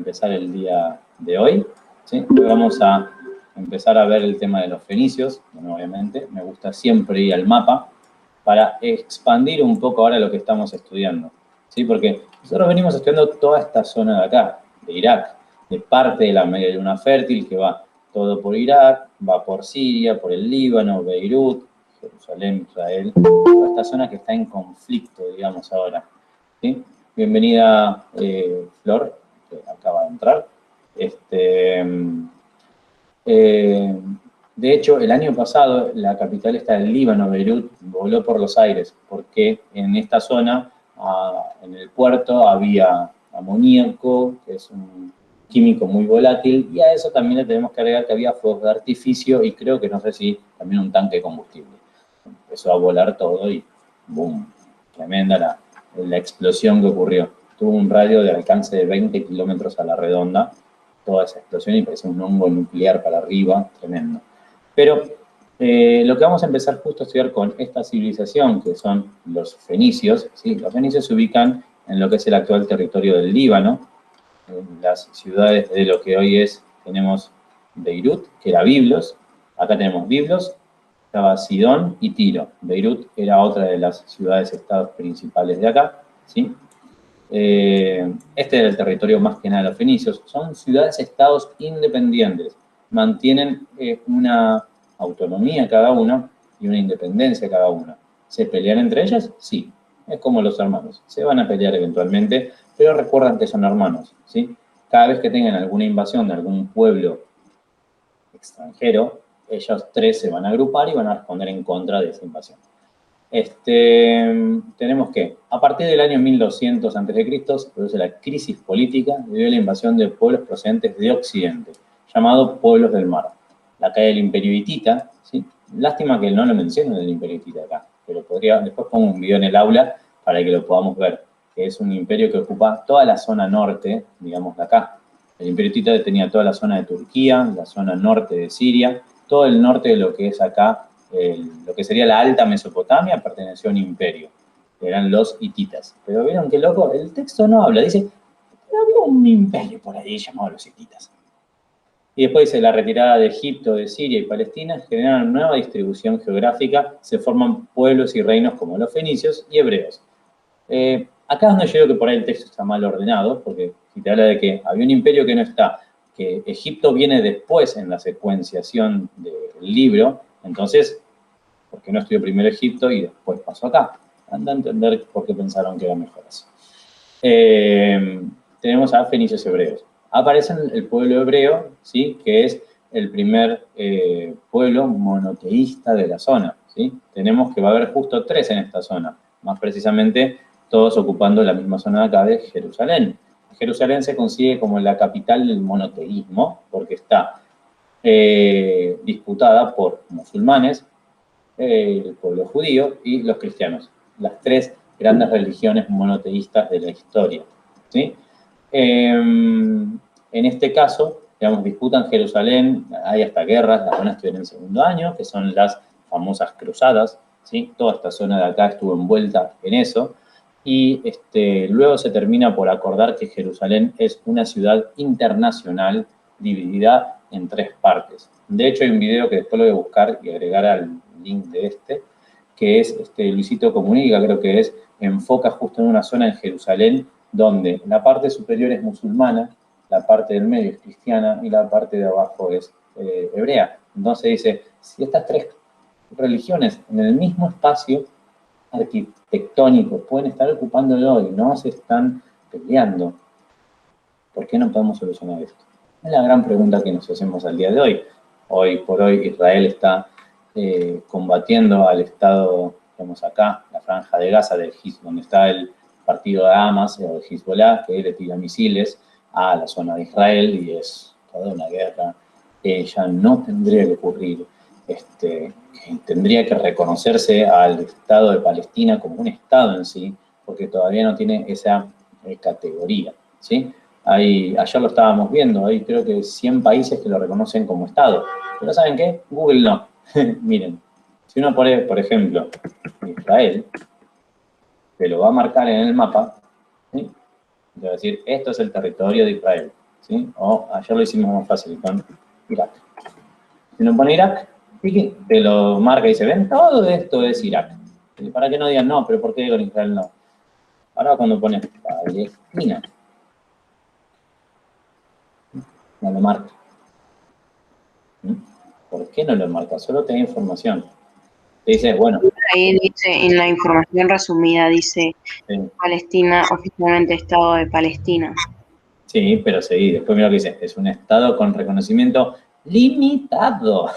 empezar el día de hoy, ¿sí? Hoy vamos a empezar a ver el tema de los fenicios. Bueno, obviamente, me gusta siempre ir al mapa para expandir un poco ahora lo que estamos estudiando, ¿sí? Porque nosotros venimos estudiando toda esta zona de acá, de Irak, de parte de la media luna fértil que va todo por Irak, va por Siria, por el Líbano, Beirut, Jerusalén, Israel, toda esta zona que está en conflicto, digamos, ahora, ¿sí? Bienvenida, Flor, que acaba de entrar. De hecho, el año pasado, la capital está del Líbano, Beirut, voló por los aires, porque en esta zona, en el puerto, había amoníaco, que es un químico muy volátil, y a eso también le tenemos que agregar que había fuegos de artificio y creo que, no sé si, también un tanque de combustible. Empezó a volar todo y ¡boom! Tremenda la explosión que ocurrió. Tuvo un radio de alcance de 20 kilómetros a la redonda, toda esa explosión, y parecía un hongo nuclear para arriba, tremendo. Pero lo que vamos a empezar justo a estudiar con esta civilización, que son los fenicios, ¿sí? Los fenicios se ubican en lo que es el actual territorio del Líbano, en las ciudades de lo que hoy tenemos Beirut, que era Biblos, acá tenemos Biblos, estaba Sidón y Tiro. Beirut era otra de las ciudades-estados principales de acá, ¿sí? Este era el territorio más que nada de los fenicios. Son ciudades-estados independientes, mantienen una autonomía cada una y una independencia cada una. ¿Se pelean entre ellas? Sí, es como los hermanos. Se van a pelear eventualmente, pero recuerdan que son hermanos, ¿sí? Cada vez que tengan alguna invasión de algún pueblo extranjero, ellos tres se van a agrupar y van a responder en contra de esa invasión. Tenemos que, a partir del año 1200 a.C., se produce la crisis política debido a la invasión de pueblos procedentes de Occidente, llamados pueblos del mar. La caída del Imperio Hitita, ¿sí? Lástima que no lo mencionen el Imperio Hitita acá, pero después pongo un video en el aula para que lo podamos ver, que es un imperio que ocupa toda la zona norte, digamos, de acá. El Imperio Hitita tenía toda la zona de Turquía, la zona norte de Siria, todo el norte de lo que es acá, lo que sería la alta Mesopotamia, perteneció a un imperio, que eran los hititas. Pero vieron qué loco, el texto no habla, dice, pero había un imperio por ahí llamado los hititas. Y después dice, la retirada de Egipto, de Siria y Palestina generaron una nueva distribución geográfica, se forman pueblos y reinos como los fenicios y hebreos. Acá es donde yo digo que por ahí el texto está mal ordenado, porque si te habla de que había un imperio que no está, que Egipto viene después en la secuenciación del libro, entonces, ¿por qué no estudió primero Egipto y después pasó acá? Anda a entender por qué pensaron que era mejor así. Tenemos a fenicios hebreos. Aparece el pueblo hebreo, ¿sí? Que es el primer pueblo monoteísta de la zona, ¿sí? Tenemos que va a haber justo 3 en esta zona, más precisamente todos ocupando la misma zona de acá de Jerusalén. Jerusalén se consigue como la capital del monoteísmo, porque está disputada por musulmanes, el pueblo judío y los cristianos, las 3 grandes religiones monoteístas de la historia, ¿sí? En este caso, digamos, disputan Jerusalén, hay hasta guerras, las van a estudiar en segundo año, que son las famosas cruzadas, ¿sí? Toda esta zona de acá estuvo envuelta en eso, y luego se termina por acordar que Jerusalén es una ciudad internacional dividida en 3 partes. De hecho, hay un video que después lo voy a buscar y agregar al link de que es Luisito Comunica, creo que enfoca justo en una zona en Jerusalén donde la parte superior es musulmana, la parte del medio es cristiana y la parte de abajo es hebrea. Entonces dice, si estas 3 religiones en el mismo espacio arquitectónico pueden estar ocupándolo y no se están peleando, ¿por qué no podemos solucionar esto? Es la gran pregunta que nos hacemos al día de hoy. Hoy por hoy Israel está combatiendo al Estado, digamos acá, la franja de Gaza, donde está el partido de Hamas o de Hezbollah, que le tira misiles a la zona de Israel y es toda una guerra que ya no tendría que ocurrir. Que tendría que reconocerse al Estado de Palestina como un Estado en sí, porque todavía no tiene esa categoría, ¿sí? Ayer lo estábamos viendo, hay creo que 100 países que lo reconocen como Estado. Pero ¿saben qué? Google no. Miren, si uno pone, por ejemplo, Israel, que lo va a marcar en el mapa, ¿sí? Va a decir, esto es el territorio de Israel. ¿sí? O ayer lo hicimos más fácil con Irak. Si uno pone Irak, te lo marca y dice, ven, todo esto es Irak. Y para que no digan, no, pero ¿por qué con Israel no? Ahora cuando pones Palestina, no lo marca. ¿Por qué no lo marca? Solo te da información. Te dice, bueno. Ahí dice, en la información resumida, dice Sí, Palestina, oficialmente Estado de Palestina. sí, pero seguí. Después mira lo que dice, es un Estado con reconocimiento limitado.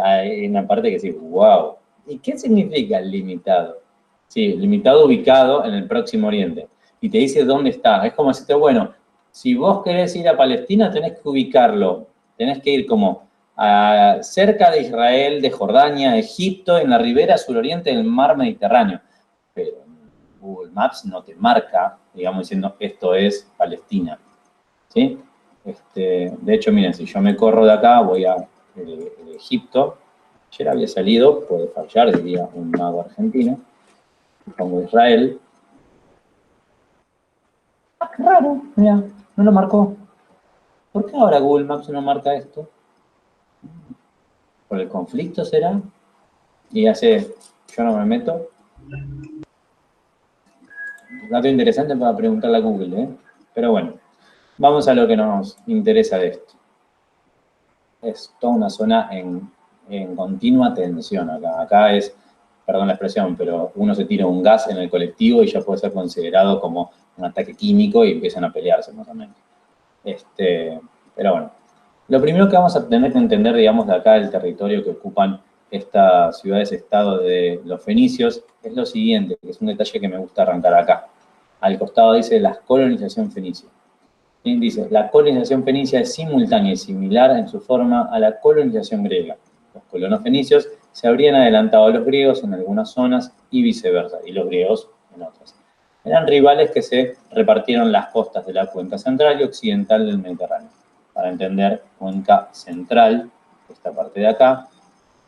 Hay una parte que sí, wow. ¿Y qué significa limitado? Sí, limitado ubicado en el Próximo Oriente. Y te dice dónde está. Es como decirte, bueno, si vos querés ir a Palestina, tenés que ubicarlo. Tenés que ir como cerca de Israel, de Jordania, Egipto, en la ribera suroriente del mar Mediterráneo. Pero Google Maps no te marca, digamos, diciendo esto es Palestina. ¿Sí? De hecho, miren, si yo me corro de acá, voy a Egipto. Ayer había salido, puede fallar, diría un mago argentino. Pongo Israel. Ah, qué raro, mira, no lo marcó. ¿Por qué ahora Google Maps no marca esto? ¿Por el conflicto será? Y hace, yo no me meto. Dato interesante para preguntarle a Google, ¿eh? Pero bueno, vamos a lo que nos interesa de esto. Es toda una zona en continua tensión acá. Acá es, perdón la expresión, pero uno se tira un gas en el colectivo y ya puede ser considerado como un ataque químico y empiezan a pelearse más o menos. Pero bueno, lo primero que vamos a tener que entender, digamos, de acá el territorio que ocupan estas ciudades-estado de los fenicios es lo siguiente, que es un detalle que me gusta arrancar acá. Al costado dice la colonización fenicia. Dice, la colonización fenicia es simultánea y similar en su forma a la colonización griega. Los colonos fenicios se habrían adelantado a los griegos en algunas zonas y viceversa, y los griegos en otras. Eran rivales que se repartieron las costas de la cuenca central y occidental del Mediterráneo. Para entender, cuenca central, esta parte de acá,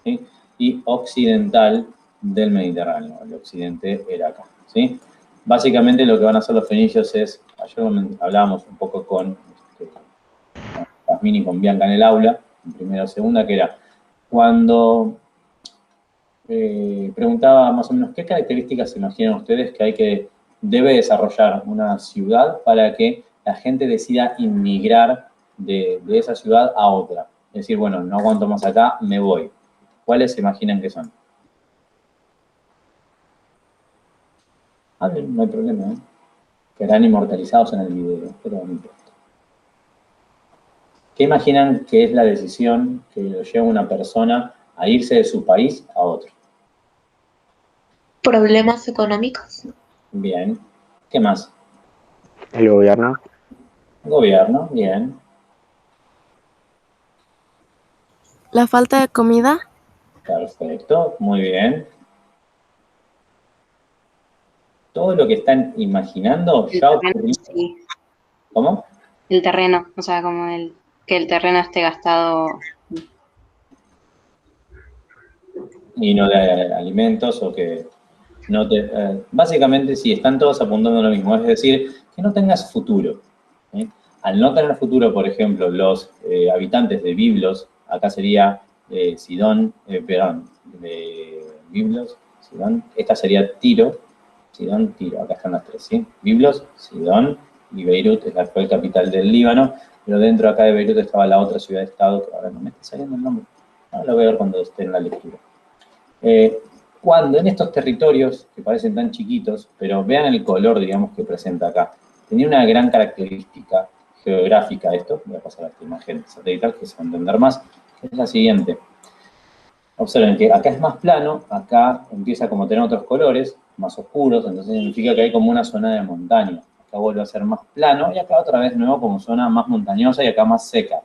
¿sí? Y occidental del Mediterráneo. El occidente era acá, ¿sí? Básicamente lo que van a hacer los fenicios es, ayer hablábamos un poco con Yasmín y con Bianca en el aula, en primera o segunda, que era cuando preguntaba más o menos qué características se imaginan ustedes que debe desarrollar una ciudad para que la gente decida inmigrar de esa ciudad a otra. Es decir, bueno, no aguanto más acá, me voy. ¿Cuáles se imaginan que son? Bien, no hay problema, ¿eh? Quedarán inmortalizados en el video, pero no importa. ¿Qué imaginan que es la decisión que lo lleva una persona a irse de su país a otro? Problemas económicos. Bien. ¿Qué más? El gobierno. Gobierno, bien. La falta de comida. Perfecto, muy bien. Todo lo que están imaginando ya ocurrió. Sí. ¿Cómo? El terreno, o sea, como que el terreno esté gastado. Y no de alimentos o que no te... básicamente sí, están todos apuntando a lo mismo, es decir, que no tengas futuro. ¿Sí? Al no tener futuro, por ejemplo, los habitantes de Biblos, acá sería Sidón, perdón, de Biblos, Sidón, esta sería Tiro, Sidón, Tiro, acá están las tres, ¿sí? Biblos, Sidón y Beirut es la actual capital del Líbano, pero dentro acá de Beirut estaba la otra ciudad-estado, que ahora no me está saliendo el nombre, ahora lo voy a ver cuando esté en la lectura. Cuando en estos territorios, que parecen tan chiquitos, pero vean el color, digamos, que presenta acá, tenía una gran característica geográfica esto, voy a pasar a esta imagen satelital que se va a entender más, es la siguiente. Observen que acá es más plano, acá empieza como a tener otros colores, más oscuros, entonces significa que hay como una zona de montaña. Acá vuelve a ser más plano y acá otra vez nuevo como zona más montañosa y acá más seca.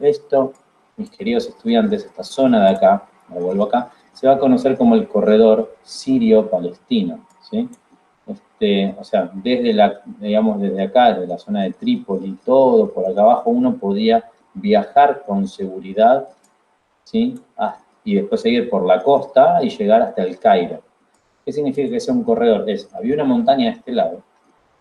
Esto, mis queridos estudiantes, esta zona de acá, me vuelvo acá, se va a conocer como el corredor sirio-palestino, ¿sí? O sea, desde acá, desde la zona de Trípoli, todo por acá abajo, uno podía viajar con seguridad, ¿sí? Y después seguir por la costa y llegar hasta el Cairo. ¿Qué significa que sea un corredor? Había una montaña de este lado,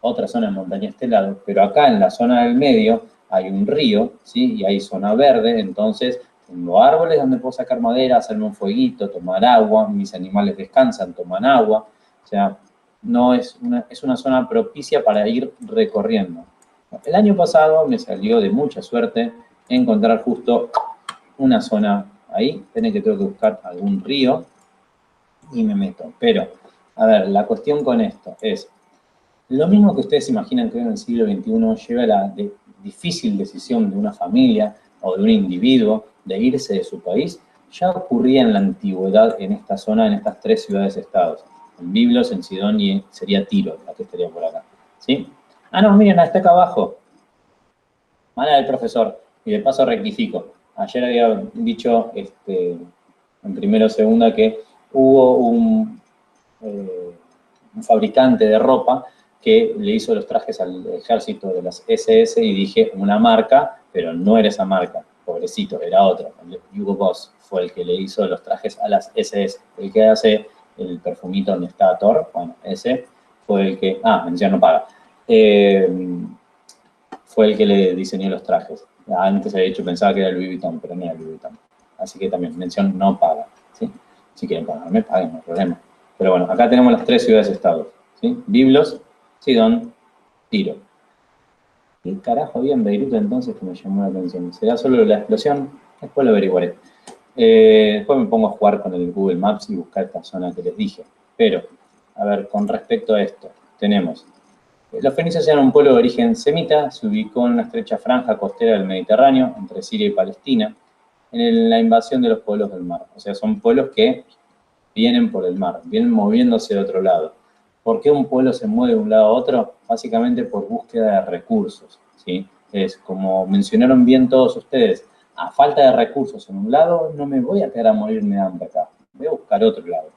otra zona de montaña este lado, pero acá en la zona del medio hay un río, ¿sí? Y hay zona verde, entonces tengo árboles donde puedo sacar madera, hacerme un fueguito, tomar agua, mis animales descansan, toman agua, o sea, no es una zona propicia para ir recorriendo. El año pasado me salió de mucha suerte encontrar justo una zona ahí, tengo que buscar algún río y me meto. Pero, a ver, la cuestión con esto es, lo mismo que ustedes imaginan que hoy en el siglo XXI lleva a la difícil decisión de una familia o de un individuo de irse de su país, ya ocurría en la antigüedad en esta zona, en estas tres ciudades-estados. En Biblos, en Sidón y sería Tiro, la que estaría por acá. ¿Sí? Ah, no, miren, está acá abajo. Mala del profesor. Y de paso rectifico. Ayer había dicho en primero o segunda que hubo un fabricante de ropa que le hizo los trajes al ejército de las SS y dije una marca, pero no era esa marca, pobrecito, era otra. Hugo Boss fue el que le hizo los trajes a las SS. El que hace el perfumito donde está Thor, bueno, ese fue el que... Ah, mención no paga. Fue el que le diseñó los trajes. Antes había dicho, pensaba que era Louis Vuitton, pero no era Louis Vuitton. Así que también, mención no paga. ¿Sí? Si quieren pagarme, paguen, no hay problema. Pero bueno, acá tenemos las tres ciudades-estados. ¿Sí? Biblos, Sidón, Tiro. ¿Qué carajo había en Beirut entonces que me llamó la atención? ¿Será solo la explosión? Después lo averiguaré. Después me pongo a jugar con el Google Maps y buscar esta zona que les dije. Pero, a ver, con respecto a esto, tenemos... Los fenicios eran un pueblo de origen semita, se ubicó en una estrecha franja costera del Mediterráneo, entre Siria y Palestina, en la invasión de los pueblos del mar. O sea, son pueblos que vienen por el mar, vienen moviéndose de otro lado. ¿Por qué un pueblo se mueve de un lado a otro? Básicamente por búsqueda de recursos, ¿sí? Es como mencionaron bien todos ustedes, a falta de recursos en un lado, no me voy a quedar a morirme de hambre acá, voy a buscar otro lado.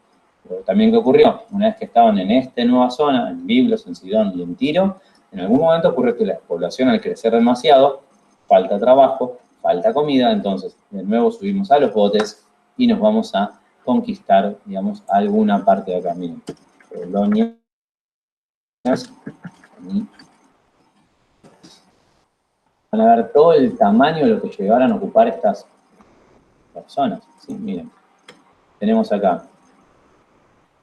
Pero también, ¿qué ocurrió? Una vez que estaban en esta nueva zona, en Biblos, en Sidón y en Tiro, en algún momento ocurrió que la población, al crecer demasiado, falta trabajo, falta comida, entonces de nuevo subimos a los botes y nos vamos a conquistar, digamos, alguna parte de acá. Miren, Polonia. Van a ver todo el tamaño de lo que llegaron a ocupar estas personas. ¿Sí? Miren, tenemos acá.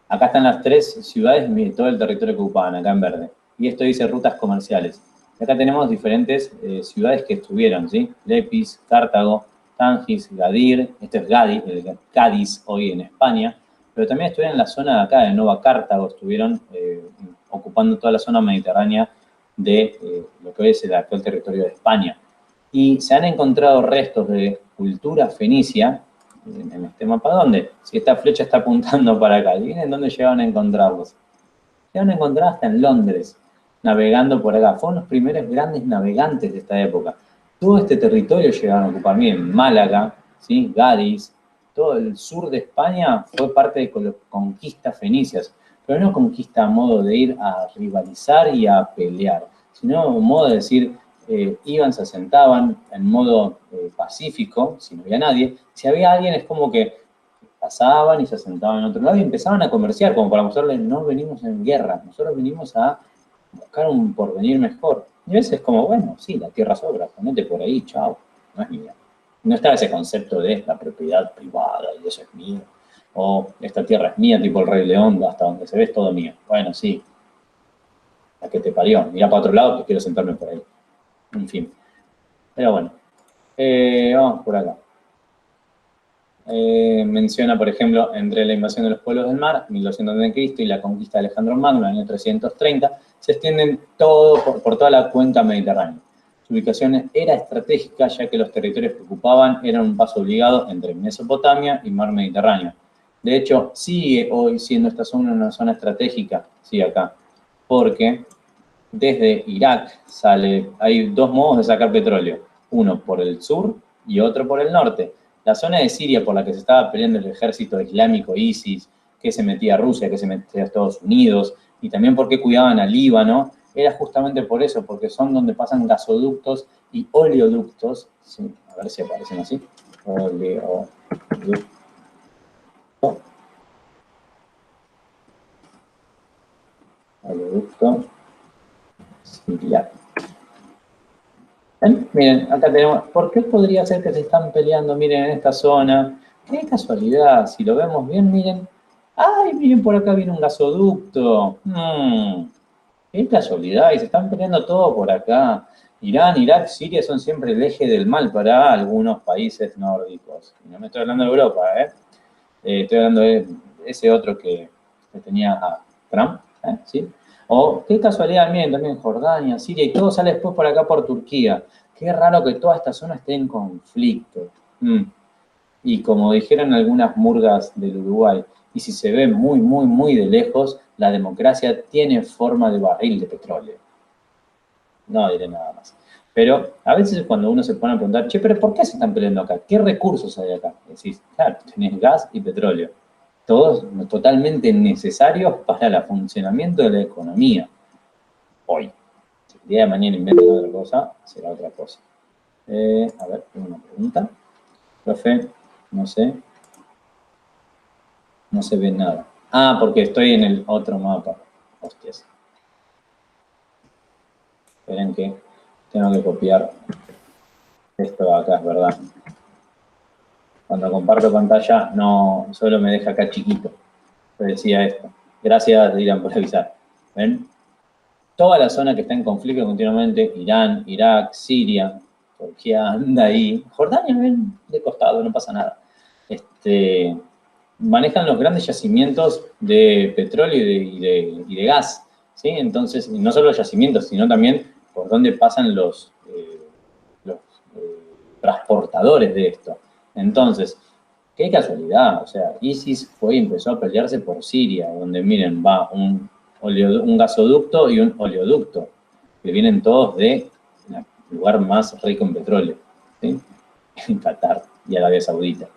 Acá están las tres ciudades, miren, todo el territorio que ocupaban, acá en verde. Y esto dice rutas comerciales. Y acá tenemos diferentes ciudades que estuvieron, ¿sí? Lepis, Cartago, Tangis, Gadir, esto es Cádiz hoy en España, pero también estuvieron en la zona de acá de Nueva Cartago, estuvieron ocupando toda la zona mediterránea de lo que hoy es el actual territorio de España. Y se han encontrado restos de cultura fenicia en este mapa. ¿Dónde? Si esta flecha está apuntando para acá, ¿adivinen dónde llegaron a encontrarlos? Llegaron a encontrar hasta en Londres, navegando por acá. Fueron los primeros grandes navegantes de esta época. Todo este territorio llegaron a ocupar. Miren, Málaga, ¿sí? Cádiz, todo el sur de España fue parte de conquistas fenicias, pero no conquista a modo de ir a rivalizar y a pelear, sino a modo de decir, iban, se asentaban en modo pacífico, si no había nadie. Si había alguien es como que pasaban y se asentaban en otro lado y empezaban a comerciar, como para mostrarles, no venimos en guerra, nosotros venimos a buscar un porvenir mejor. Y a veces como, bueno, sí, la tierra sobra, ponete por ahí, chao, no es mía. No estaba ese concepto de la propiedad privada y eso es mío. O esta tierra es mía, tipo el Rey León, hasta donde se ve es todo mío. Bueno, sí, la que te parió, mira para otro lado que quiero sentarme por ahí. En fin. Pero bueno, vamos por acá. Menciona, por ejemplo, entre la invasión de los pueblos del mar, 1200 a.C., y la conquista de Alejandro Magno, en el año 330, se extienden todo por toda la cuenca mediterránea. Su ubicación era estratégica, ya que los territorios que ocupaban eran un paso obligado entre Mesopotamia y mar Mediterráneo. De hecho, sigue hoy siendo esta zona una zona estratégica, sí, acá, porque desde Irak hay dos modos de sacar petróleo, uno por el sur y otro por el norte. La zona de Siria por la que se estaba peleando el ejército islámico ISIS, que se metía a Rusia, que se metía a Estados Unidos, y también porque cuidaban a Líbano, era justamente por eso, porque son donde pasan gasoductos y oleoductos, sí, a ver si aparecen así, oleoducto, Siria. ¿Ven? Miren, acá tenemos, ¿por qué podría ser que se están peleando? Miren, en esta zona. Qué casualidad, si lo vemos bien, miren. ¡Ay, miren, por acá viene un gasoducto! Qué casualidad, y se están peleando todo por acá. Irán, Irak, Siria son siempre el eje del mal para algunos países nórdicos. Y no me estoy hablando de Europa, ¿eh? Estoy hablando de ese otro que tenía a Trump, ¿sí? O qué casualidad, miren, también Jordania, Siria, y todo sale después por acá por Turquía. Qué raro que toda esta zona esté en conflicto. Y como dijeron algunas murgas del Uruguay, y si se ve muy, muy, muy de lejos, la democracia tiene forma de barril de petróleo. No diré nada más. Pero a veces cuando uno se pone a preguntar, che, pero ¿por qué se están peleando acá? ¿Qué recursos hay acá? Decís, claro, tenés gas y petróleo. Todos totalmente necesarios para el funcionamiento de la economía. Hoy. Si el día de mañana inventan otra cosa, será otra cosa. A ver, tengo una pregunta. Profe, no sé. No se ve nada. Ah, porque estoy en el otro mapa. Hostias. Esperen que tengo que copiar esto de acá, es verdad. Cuando comparto pantalla, no, solo me deja acá chiquito. Pero decía esto. Gracias, Dylan, por avisar. ¿Ven? Toda la zona que está en conflicto continuamente, Irán, Irak, Siria, Turquía anda ahí. Jordania, ven, de costado, no pasa nada. Manejan los grandes yacimientos de petróleo y de gas, ¿sí? Entonces, no solo los yacimientos, sino también por dónde pasan los transportadores de esto. Entonces, qué casualidad, o sea, ISIS fue y empezó a pelearse por Siria, donde, miren, va un gasoducto y un oleoducto, que vienen todos del lugar más rico en petróleo, ¿sí? En Qatar y Arabia Saudita.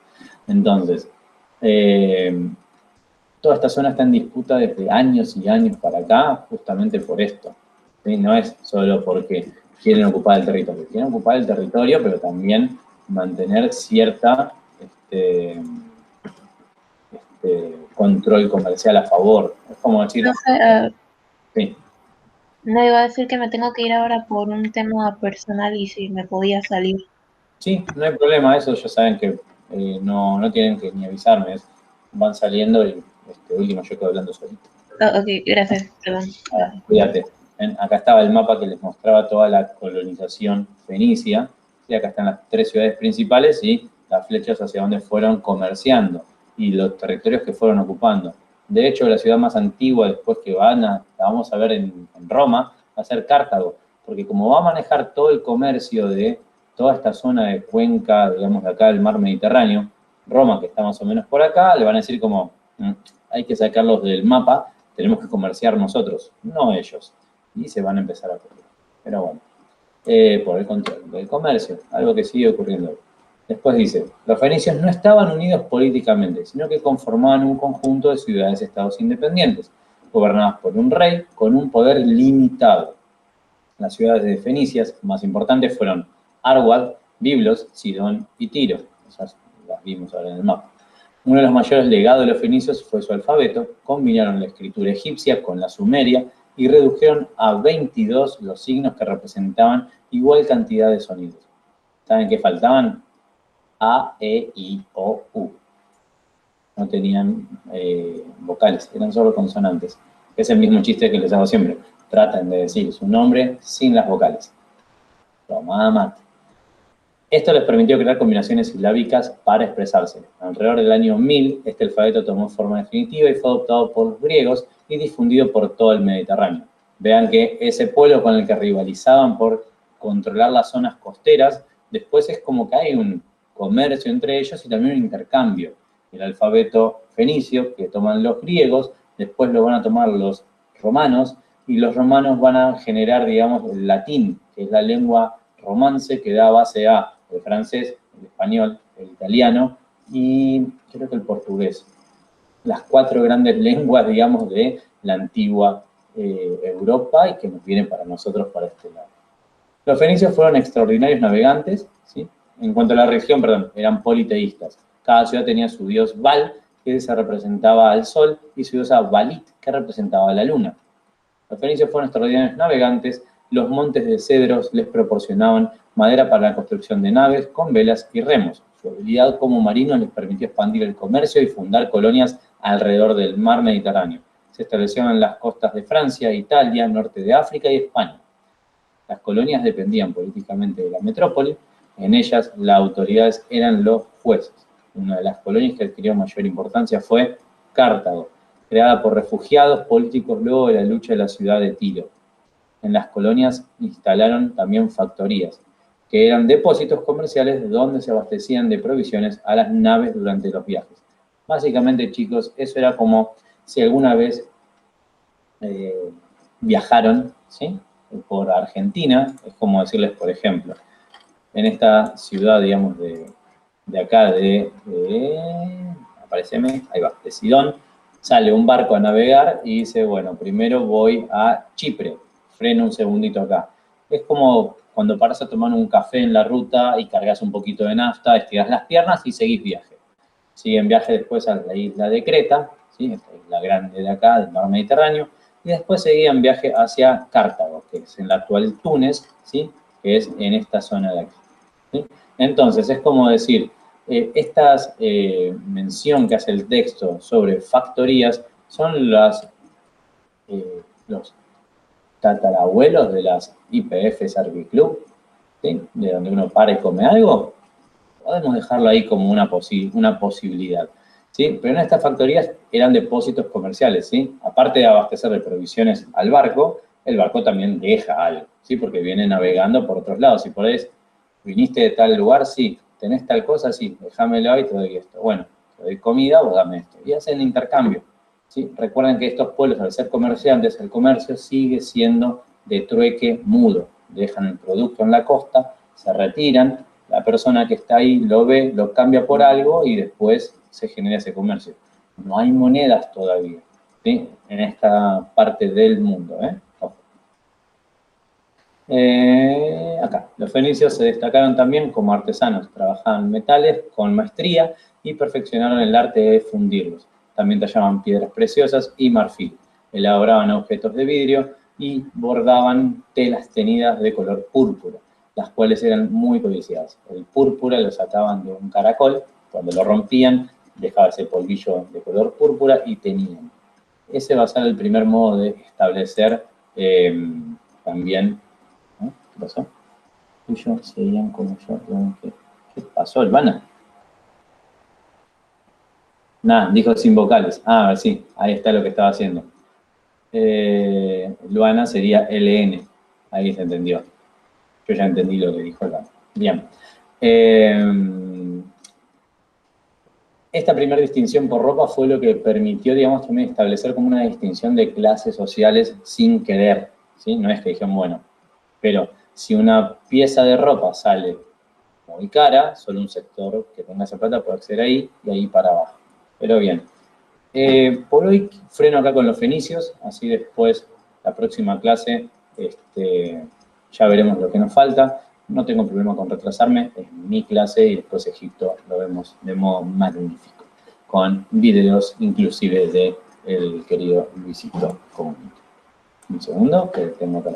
Entonces, toda esta zona está en disputa desde años y años para acá, justamente por esto, ¿sí? No es solo porque quieren ocupar el territorio, quieren ocupar el territorio, pero también mantener cierta control comercial a favor. Es como decir... Sí. No, iba a decir que me tengo que ir ahora por un tema personal y si me podía salir. Sí, no hay problema, eso ya saben que no tienen que ni avisarme, van saliendo y último yo quedo hablando solito. Oh, ok, gracias, perdón. Cuídate. ¿Ven? Acá estaba el mapa que les mostraba toda la colonización fenicia, y acá están las 3 ciudades principales y las flechas hacia donde fueron comerciando y los territorios que fueron ocupando. De hecho, la ciudad más antigua después que la vamos a ver en Roma, va a ser Cartago, porque como va a manejar todo el comercio de toda esta zona de cuenca, digamos, de acá del mar Mediterráneo, Roma, que está más o menos por acá, le van a decir como, hay que sacarlos del mapa, tenemos que comerciar nosotros, no ellos. Y se van a empezar a ocurrir. Pero bueno, por el control del comercio, algo que sigue ocurriendo hoy. Después dice, los fenicios no estaban unidos políticamente, sino que conformaban un conjunto de ciudades-estados independientes, gobernadas por un rey con un poder limitado. Las ciudades de fenicias más importantes fueron Arwad, Biblos, Sidón y Tiro. Esas las vimos ahora en el mapa. Uno de los mayores legados de los fenicios fue su alfabeto. Combinaron la escritura egipcia con la sumeria y redujeron a 22 los signos que representaban igual cantidad de sonidos. ¿Saben qué faltaban? A, E, I, O, U. No tenían vocales, eran solo consonantes. Es el mismo chiste que les hago siempre. Tratan de decir su nombre sin las vocales. Toma mate. Esto les permitió crear combinaciones silábicas para expresarse. Alrededor del año 1000, este alfabeto tomó forma definitiva y fue adoptado por los griegos y difundido por todo el Mediterráneo. Vean que ese pueblo con el que rivalizaban por controlar las zonas costeras, después es como que hay un comercio entre ellos y también un intercambio. El alfabeto fenicio que toman los griegos, después lo van a tomar los romanos, y los romanos van a generar, digamos, el latín, que es la lengua romance que da base a el francés, el español, el italiano y creo que el portugués. Las 4 grandes lenguas, digamos, de la antigua Europa y que nos vienen para nosotros para este lado. Los fenicios fueron extraordinarios navegantes, ¿sí? En cuanto a la religión, perdón, eran politeístas. Cada ciudad tenía su dios Baal, que se representaba al sol, y su diosa Balit, que representaba a la luna. Los fenicios fueron extraordinarios navegantes, Los montes de cedros les proporcionaban madera para la construcción de naves con velas y remos. Su habilidad como marino les permitió expandir el comercio y fundar colonias alrededor del mar Mediterráneo. Se establecieron en las costas de Francia, Italia, norte de África y España. Las colonias dependían políticamente de la metrópoli. En ellas, las autoridades eran los jueces. Una de las colonias que adquirió mayor importancia fue Cartago, creada por refugiados políticos luego de la lucha de la ciudad de Tiro. En las colonias instalaron también factorías, que eran depósitos comerciales donde se abastecían de provisiones a las naves durante los viajes. Básicamente, chicos, eso era como si alguna vez viajaron, ¿sí?, por Argentina. Es como decirles, por ejemplo, en esta ciudad, digamos, de acá, apareceme, ahí va, de Sidón, sale un barco a navegar y dice, bueno, primero voy a Chipre, freno un segundito acá. Es como cuando paras a tomar un café en la ruta y cargas un poquito de nafta, estiras las piernas y seguís viaje. Siguen viaje después a la isla de Creta, ¿sí?, esta isla grande de acá, del mar Mediterráneo, y después seguían viaje hacia Cartago, que es en la actual Túnez, ¿sí?, que es en esta zona de aquí, ¿sí? Entonces, es como decir, esta mención que hace el texto sobre factorías son los tatarabuelos de las IPF Serviclub, ¿sí?, de donde uno para y come algo. Podemos dejarlo ahí como una posibilidad, ¿sí? Pero en estas factorías eran depósitos comerciales, ¿sí? Aparte de abastecer de provisiones al barco, el barco también deja algo, ¿sí? Porque viene navegando por otros lados. Si podés, viniste de tal lugar, sí. ¿Tenés tal cosa? Sí. Déjamelo y te doy esto. Bueno, te doy comida, vos dame esto. Y hacen intercambio, ¿sí? Recuerden que estos pueblos, al ser comerciantes, el comercio sigue siendo de trueque mudo. Dejan el producto en la costa, se retiran, la persona que está ahí lo ve, lo cambia por algo y después se genera ese comercio. No hay monedas todavía, ¿sí?, en esta parte del mundo, Ojo. Acá, los fenicios se destacaron también como artesanos, trabajaban metales con maestría y perfeccionaron el arte de fundirlos. También tallaban piedras preciosas y marfil, elaboraban objetos de vidrio y bordaban telas teñidas de color púrpura, las cuales eran muy codiciadas. El púrpura lo sacaban de un caracol, cuando lo rompían dejaba ese polvillo de color púrpura y teñían. Ese va a ser el primer modo de establecer también. ¿Qué pasó? Ellos serían como yo. ¿Qué pasó, Elvana? Nada, dijo sin vocales. Ah, sí, ahí está lo que estaba haciendo. Luana sería LN. Ahí se entendió. Yo ya entendí lo que dijo Elvana. Bien. Esta primera distinción por ropa fue lo que permitió, digamos, también establecer como una distinción de clases sociales sin querer, ¿sí? No es que dijeron, bueno, pero si una pieza de ropa sale muy cara, solo un sector que tenga esa plata puede acceder ahí y ahí para abajo. Pero bien, por hoy freno acá con los fenicios, así después la próxima clase ya veremos lo que nos falta. No tengo problema con retrasarme, es mi clase y después Egipto lo vemos de modo magnífico, con videos inclusive de el querido Luisito Comunica. Un segundo, que tengo que